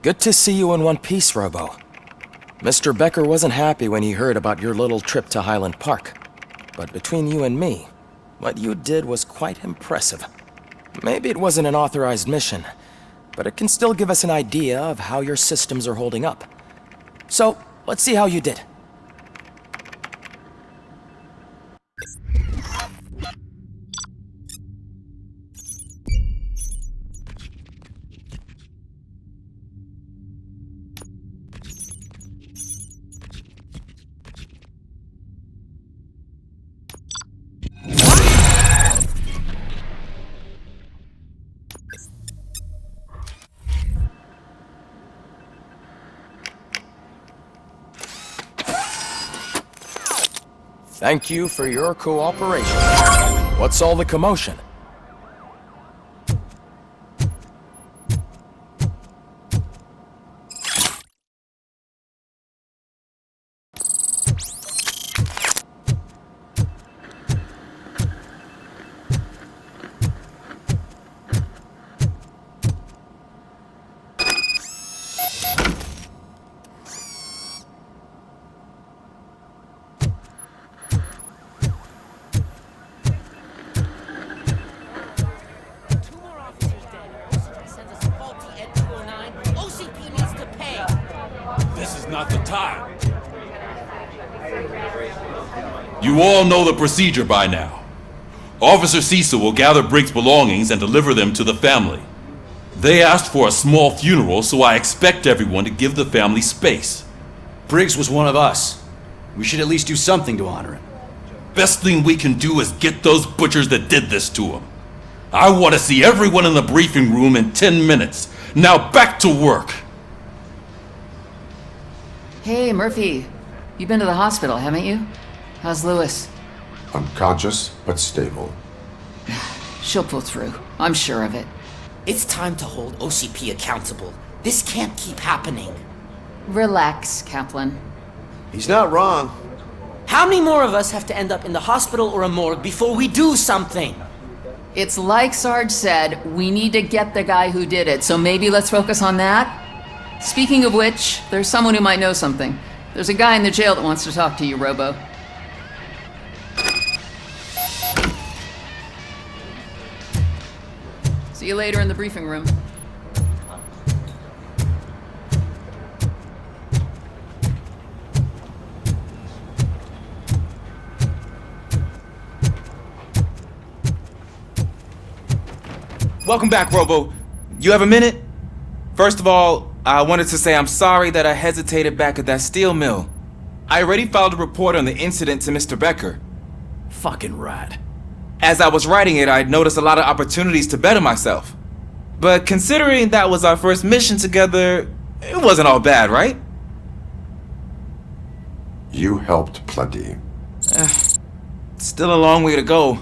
Good to see you in one piece, Robo. Mr. Becker wasn't happy when he heard about your little trip to Highland Park. But between you and me, what you did was quite impressive. Maybe it wasn't an authorized mission, but it can still give us an idea of how your systems are holding up. So, let's see how you did. Thank you for your cooperation. What's all the commotion? Not the time. You all know the procedure by now. Officer Cecil will gather Briggs' belongings and deliver them to the family. They asked for a small funeral, so I expect everyone to give the family space. Briggs was one of us. We should at least do something to honor him. Best thing we can do is get those butchers that did this to him. I want to see everyone in the briefing room in 10 minutes. Now back to work. Hey, Murphy. You've been to the hospital, haven't you? How's Lewis? Unconscious, but stable. She'll pull through. I'm sure of it. It's time to hold OCP accountable. This can't keep happening. Relax, Kaplan. He's not wrong. How many more of us have to end up in the hospital or a morgue before we do something? It's like Sarge said, we need to get the guy who did it, so maybe let's focus on that? Speaking of which, there's someone who might know something. There's a guy in the jail that wants to talk to you, Robo. See you later in the briefing room. Welcome back, Robo. You have a minute? First of all, I wanted to say I'm sorry that I hesitated back at that steel mill. I already filed a report on the incident to Mr. Becker. Fucking rad. As I was writing it, I'd noticed a lot of opportunities to better myself. But considering that was our first mission together, it wasn't all bad, right? You helped plenty. Still a long way to go.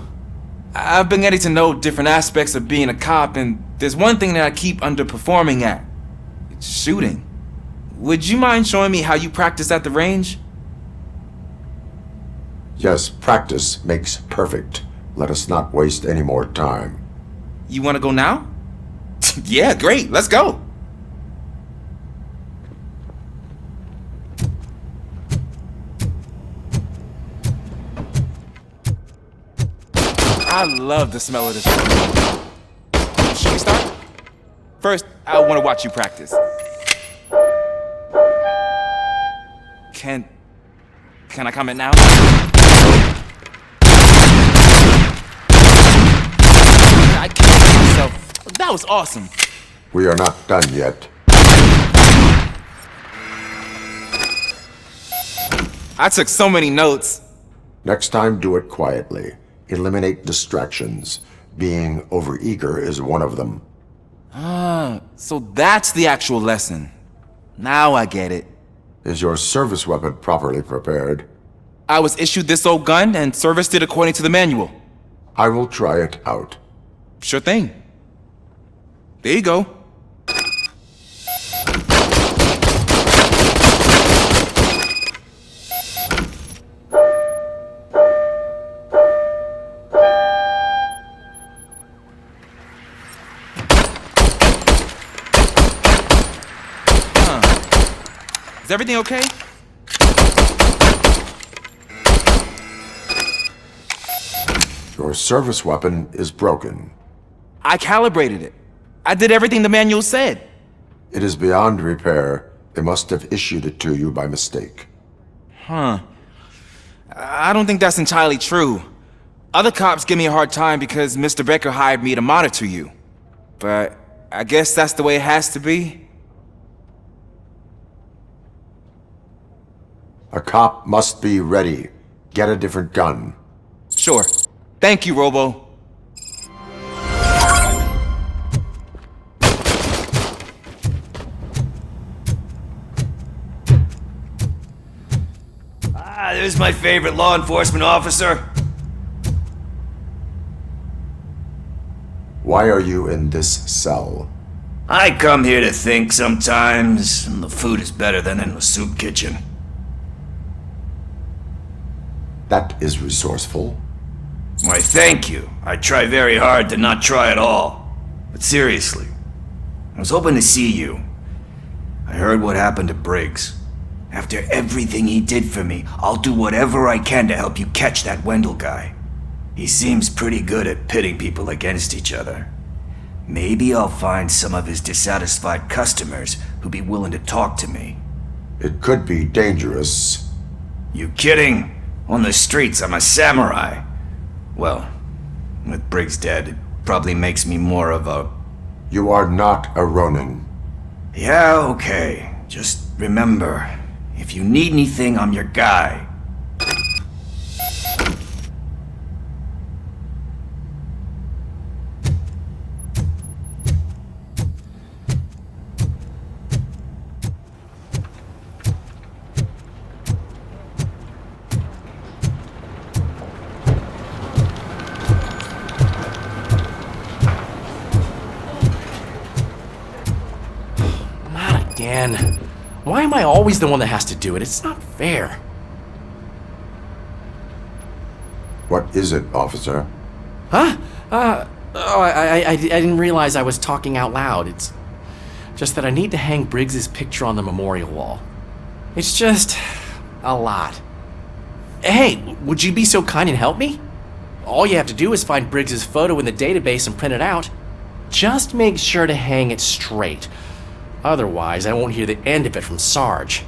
I've been getting to know different aspects of being a cop, and there's one thing that I keep underperforming at. It's shooting. Would you mind showing me how you practice at the range? Yes, practice makes perfect. Let us not waste any more time. You want to go now? Yeah, great. Let's go. I love the smell of this. Should we start? First, I want to watch you practice. Can I comment now? I can't help myself. That was awesome. We are not done yet. I took so many notes. Next time, do it quietly. Eliminate distractions. Being overeager is one of them. So that's the actual lesson. Now I get it. Is your service weapon properly prepared? I was issued this old gun and serviced it according to the manual. I will try it out. Sure thing. There you go. Is everything okay? Your service weapon is broken. I calibrated it. I did everything the manual said. It is beyond repair. They must have issued it to you by mistake. Huh. I don't think that's entirely true. Other cops give me a hard time because Mr. Becker hired me to monitor you. But I guess that's the way it has to be. A cop must be ready. Get a different gun. Sure. Thank you, Robo. There's my favorite law enforcement officer. Why are you in this cell? I come here to think sometimes, and the food is better than in the soup kitchen. That is resourceful. Why, thank you. I try very hard to not try at all. But seriously, I was hoping to see you. I heard what happened to Briggs. After everything he did for me, I'll do whatever I can to help you catch that Wendell guy. He seems pretty good at pitting people against each other. Maybe I'll find some of his dissatisfied customers who'd be willing to talk to me. It could be dangerous. You kidding? On the streets, I'm a samurai. Well, with Briggs dead, it probably makes me more of a... You are not a Ronin. Yeah, okay. Just remember, if you need anything, I'm your guy. Not again. Why am I always the one that has to do it? It's not fair. What is it, officer? Huh? I didn't realize I was talking out loud. It's just that I need to hang Briggs's picture on the memorial wall. It's just a lot. Hey, would you be so kind and help me? All you have to do is find Briggs's photo in the database and print it out. Just make sure to hang it straight. Otherwise, I won't hear the end of it from Sarge.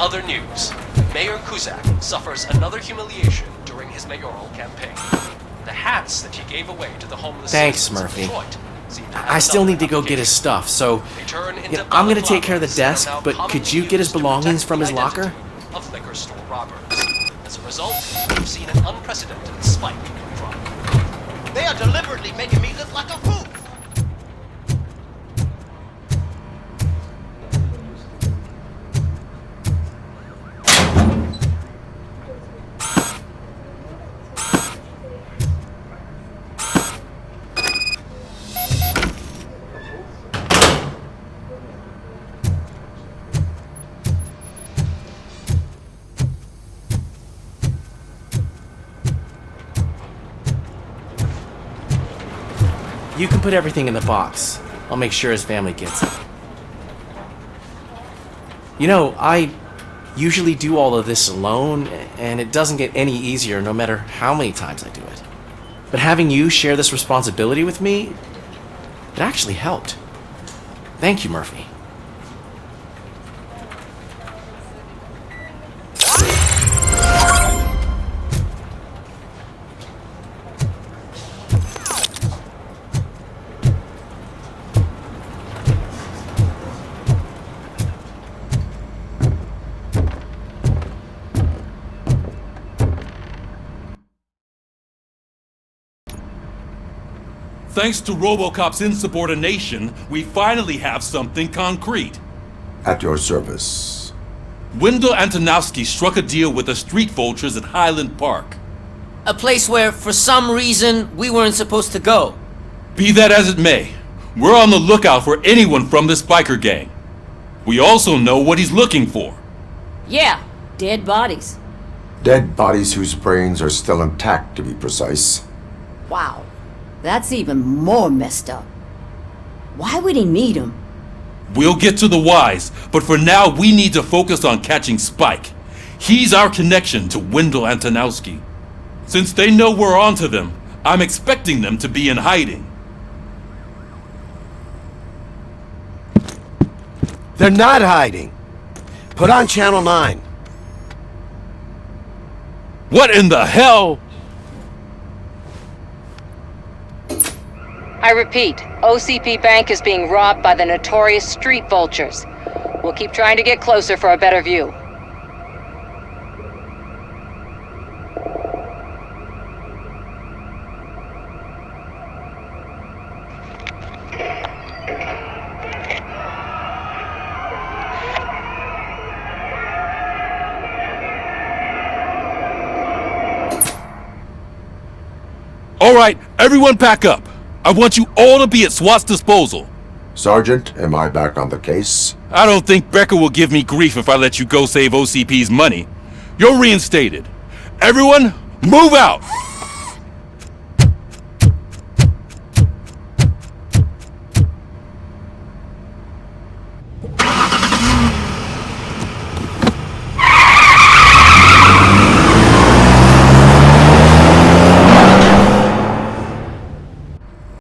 other news, Mayor Kuzak suffers another humiliation during his mayoral campaign. The hats that he gave away to the homeless Thanks, citizens of Murphy. Detroit seem to have I still another need to go get his application. stuff, so They turn you into know, I'm gonna balaclavas take care of the that desk, are now but could commonly you get his used to belongings protect from the his locker? identity of liquor store robbers. As a result, we've seen an unprecedented spike in crime. They are deliberately making me look like a fool. You can put everything in the box. I'll make sure his family gets it. You know, I usually do all of this alone, and it doesn't get any easier no matter how many times I do it. But having you share this responsibility with me, it actually helped. Thank you, Murphy. Thanks to RoboCop's insubordination, we finally have something concrete. At your service. Wendell Antonowski struck a deal with the street vultures at Highland Park. A place where, for some reason, we weren't supposed to go. Be that as it may, we're on the lookout for anyone from this biker gang. We also know what he's looking for. Yeah, dead bodies. Dead bodies whose brains are still intact, to be precise. Wow, that's even more messed up. Why would he need them? We'll get to the whys, but for now we need to focus on catching Spike. He's our connection to Wendell Antonowski. Since they know we're onto them, I'm expecting them to be in hiding. They're not hiding. Put on Channel 9. What in the hell? I repeat, OCP Bank is being robbed by the notorious street vultures. We'll keep trying to get closer for a better view. All right, everyone pack up. I want you all to be at SWAT's disposal. Sergeant, am I back on the case? I don't think Becker will give me grief if I let you go save OCP's money. You're reinstated. Everyone, move out!